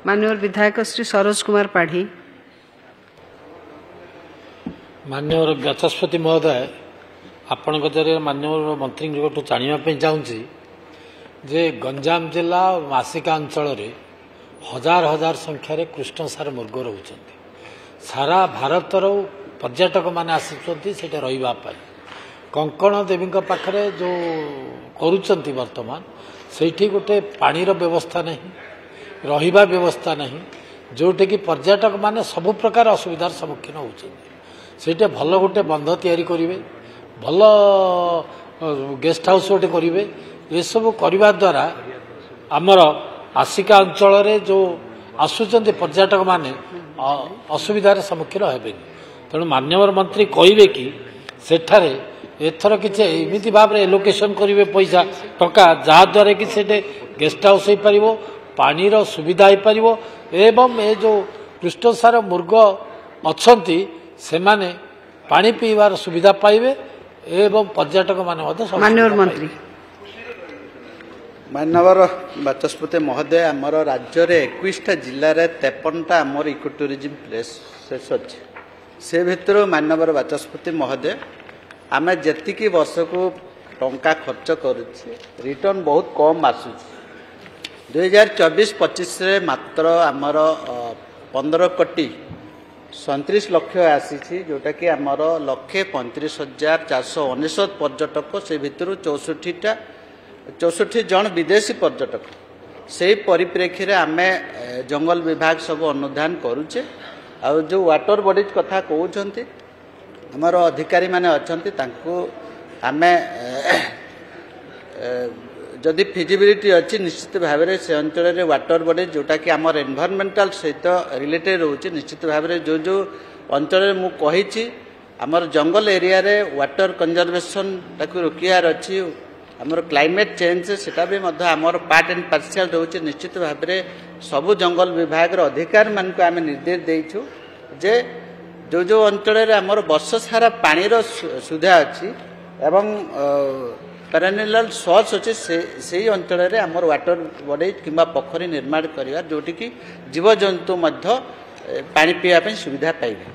माननीय विधायक श्री सरोज कुमार पाढ़ी। माननीय बाचस्पति महोदय, आपण माननीय मंत्री जानापी चाहूँगी जे गंजाम जिला मासिका अंचल हजार हजार संख्यार कृष्णसार मृग रोच सारा भारतर पर्यटक मैंने आसुँच रही कंकण देवी पाखे जो करुँच बर्तमान से गोटे पानीर व्यवस्था नहीं रहिबा व्यवस्था नहीं जोटे कि पर्यटक माने सबु प्रकार असुविधार सम्मुखीन होते भल गोटे बंध तैयारी करेंगे भल गेस्ट हाउस गोटे करेंगे ये सब करने द्वारा आमर आसिका अंचल जो आसुँच पर्यटक माने असुविधार सम्मुखीन हेबे तेणु माननीय मंत्री कहे कि सेठारे एथर किसी एमती भाव में एलोकेशन करेंगे पैसा टका जहाद्वारा कि से गेस्ट हाउस हो पार पानीर सुविधा हो पार एवं ये जो कृष्णसार मृग अच्छा से माने पानी पीवार सुविधा पाइबे एवं पर्यटक माने माननीय मंत्री माननीय बाचस्पति महोदय आमर राज्य में 21टा जिले 53टा आमर इको टूरिज्म प्लेस अच्छे से भितर माननीय बाचस्पति महोदय आम जी वर्ष को टंका खर्च करुचे रिटर्न बहुत कम आसू 2024-25 मात्र आमर 15 कोटी 37 लक्ष आसी जोटा कि आमर 1,35,419 पर्यटक से भितर 64 जन विदेशी पर्यटक से परिप्रेक्षी में आम जंगल विभाग सब अनुधान करुचे आ जो वाटर बॉडीज कथा कहते आमर अधिकारी माने अच्छे आम जदि फिजिबिलिटी अच्छी निश्चित भाव में से अंचल वाटर बॉडी जोटा कि आमर एनवायरमेंटल सहित रिलेटेड रोचे निश्चित भाव में जो अंचल मुझे आमर जंगल एरिया रे वाटर कंजर्वेशन ताकू रोकियार अच्छी आमर क्लाइमेट चेंज सेटा भी आमर पार्ट एंड पार्शियल रोचे निश्चित भाव में सबु जंगल विभाग अधिकारी मान को आम निर्देश देइछु जे जो अंचल आमर वर्ष सारा पानीर सुविधा अच्छी एवं पेरेनियल सोर्स अच्छे से अंचल आमर वाटर बॉडी किंबा पोखरी निर्माण करिवार जोटी कि जीवजंतु पानी पीवा सुविधा पाइबे।